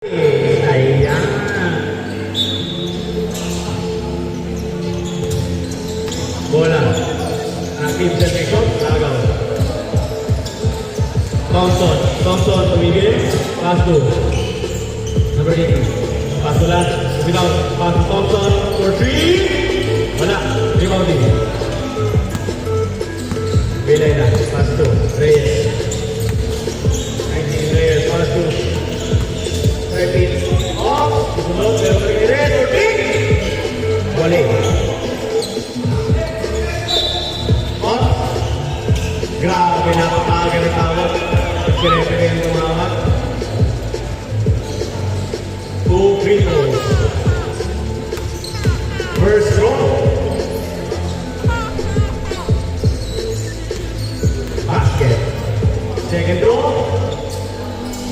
Ayan. Bola. Akim Sergio, agaw. Thompson, tumigil. Pass to. Number 18. Pass to last. Without. Pass to Thompson for 3. Wala. Rebounding. Bilay na. Pass to Reyes. 19 Reyes. Pass to 13. Off. Susunod. Reyes. 14. Wali. Grabe, napakaga na tawag. Pag-referee ang tumawag. 2 free throws. First throw. Basket. Second throw.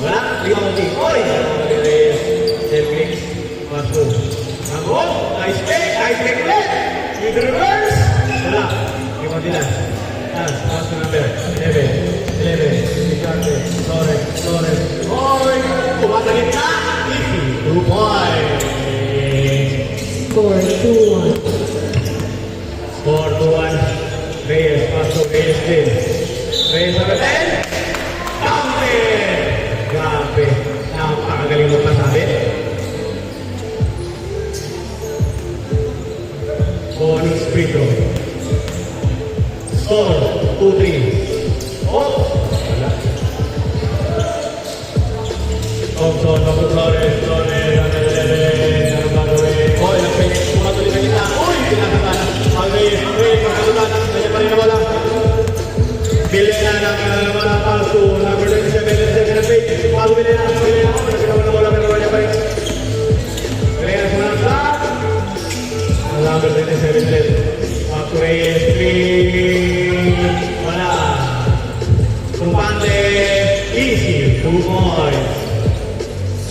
Wala. Rebounding. Oy! Selfie. Pass through. Nagod. Nice pick. Nice pick ulit. With the reverse. Wala. Rebounding na. Pass to number 11. Richard, Torres. Oy! Kumatalit ka! Easy. 2 points. Score 2-1. Score 2-1. Reyes. Pass to Reyes din. Reyes number 10. Counted! Grabe. Napakagaling mo pasabi. Bonus free throw. Score 2-3. Oh! Wala. Thompson, Torres, number 11. Ano gagawin? Oh, ilang page. Pumatuloy ka kita. Uy! Pinakatana. Reyes, pinakatana. Kanya pa rin nawala. Bilena ng mga palso. Number 27 na page. Pago Bilena. Nawala niya pa rin. Bilena sa mga sa. Number 27 ulit. Pago Reyes, 3. Wala. Tumpante. Easy. 2 points.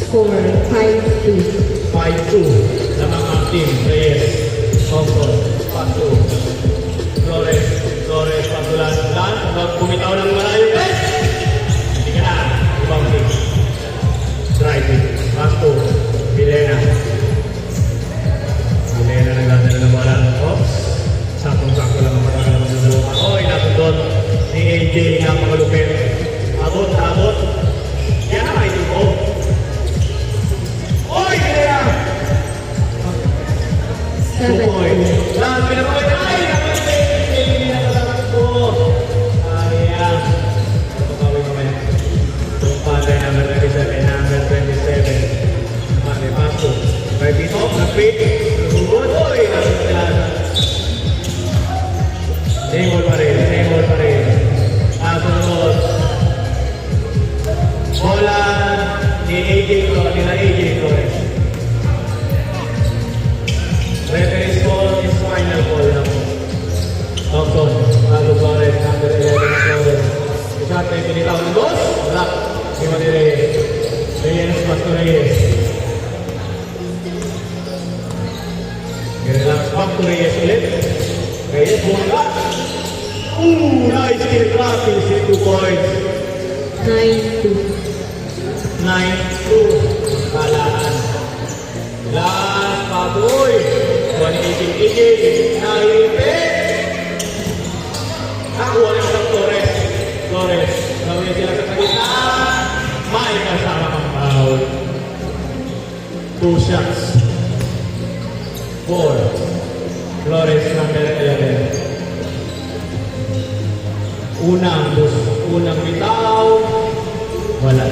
Score 5-2. 5-2 sa mga team. Reyes, Thompson, Paso, Flores, Pasulan, bumitaw ng malayo, guys! Hindi ka na, ibang team. Driving, Paso, Bilena nagdadala ng bola. Oops, sakong-sakto lang ang matagal ng dalawa. Oy, natundot ni AJ na magalupit. Abot. Yan ang idol ko. Oy, Bilena! 2 points. Lahat pinapakoy. Ay, nakasalamat ko. Ayan. Pagpapawin mamaya. Tumpate number 37, number 27. Mane, Paso. Right it off, na-pick. Nagugod. Oy, nakasalata. Same ball pa rin. Sunod. Bola ni AJ Flores. Referee's call is final call na po. Thompson, Pago Flores, number 11 na Flores. Isang tayo pinitaw ng dos. Wala. Lima ni Reyes. Pass to Reyes. Relax back to Reyes ulit. Reyes, bola. Nice kill. Rapid, 2 points. 9-2. 9-2. Kalaan. Last Paboy. 118. Nahipit. Nakuha niya sa Torres. Gawin sila sa kagita. May kasama kang foul. 2 shots. 4. Flores number 11. Unang bitaw. Wala.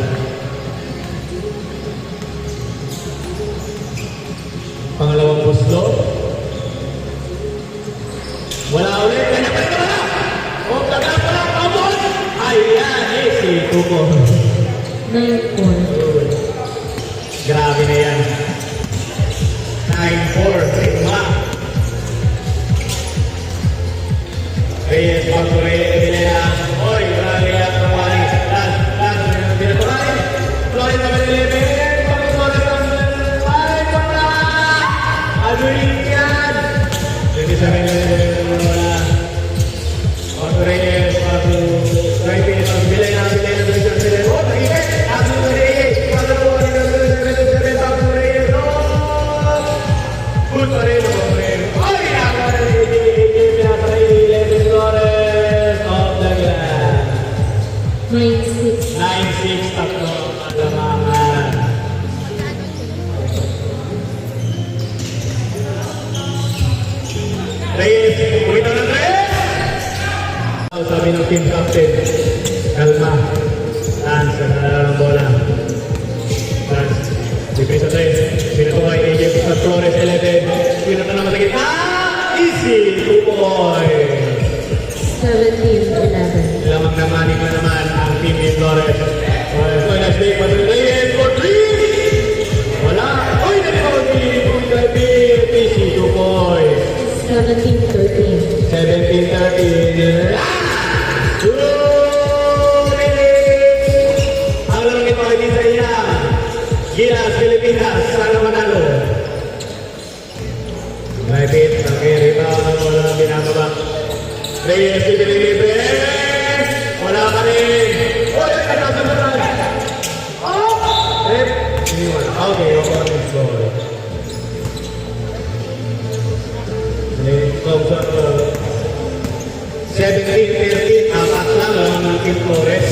Pangalawang puslo. Wala ulit. Kanya pa rin ka wala. O, tagal pa lang. Pabot. Ayan. Easy. 2 points. 9-4. Grabe na yan. 9-4. Sigma. Reyes, Paso, Bilena. Oy, grabe yan. Pawali. Last. Pinaturay. Flores number 11. Flores number 5. Wala. Aduin yan. 27. Wala. Paso, Reyes. Paso, Bilena. Oh, nag-ibig. Paso, Reyes. team captain. Kalma. Lance, ang bola. Lance, bibigay sa 3. Pinatuhay, AJ Flores, 11. Pinata naman sa gitna. Easy, 2 points. 17-11. Lamang naman ang team ni Flores. So, last day, patuloy Reyes for 3. Wala. Uy, nag-out easy, 2 points. 17-13. 17-13. Ang laro nito ay di sa iya. Gilas, Pilipinas, sana manalo. May beat, rebound, wala binababa. Reyes, libre. Wala pa rin. Uy, nagkakasabaran. Oh! Okay, let's go. Thompson 17-13, apat lang ang Team Flores.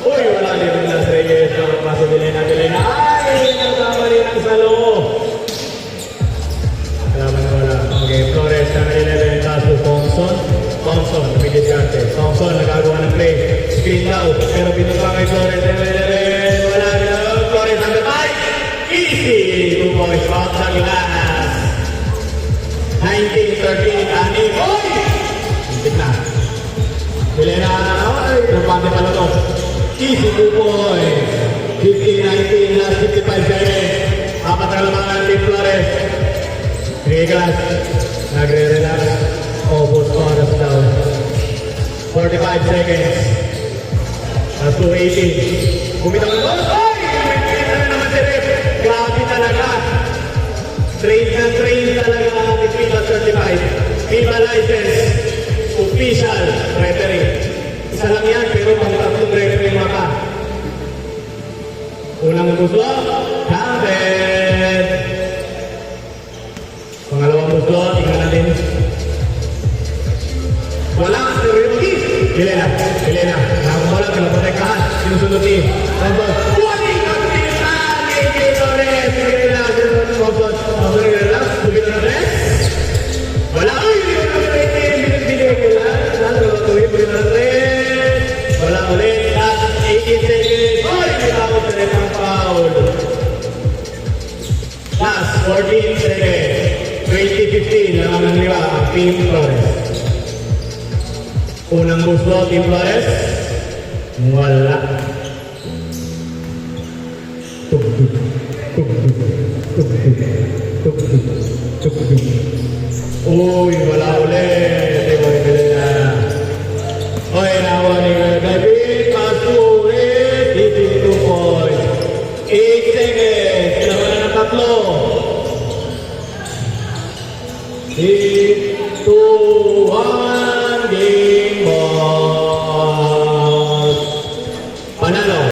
Uy, wala din na sa Reyes. Paso Vilena. Ay, nagkamali ng salo. Wala. Okay, Flores na 11. Taso Thompson, napigit karte. Thompson, nagagawa ng play. Screen daw, pero pinuka kay Flores. 11. Wala na. Flores ang gatay. Easy. 2 points. Out sa Gilas. 19-13, Ani. Oy! Hintik na. Vilena, ay, napante pala to. Easy 2 points. 15-19, last 55 seconds. Apat na lamang ang Team Flores. Nicolas, nagre-relax. Almost bonus down. 45 seconds. Last 2-18. Bumitaw na to. Oy! Bumitaw na naman si Rep. Grabe talaga. Train talaga ang Viva Certified. Viva License. Official referee. Isa lang yan, pero pang tatlong referee maka. Unang muslo, Campbell. Pangalawang muslo, tingnan natin. Wala, Ricky. Vilena. Nakabola, pinaprotektahan. Sinusunod ni Thompson. Wali! Wala ko wala ulit at 18 seconds. Oy, pitawag sa rin ang foul. Last 14 seconds. 20-15 lang ang nangliwa ang Team Flores. Unang gusto, Team Flores. Wala. Uy, wala ulit. Ikaw yung Vilena. Oy, nawa ni David Masuri. 2 points. 8 seconds. Kailangan na ng tatlo.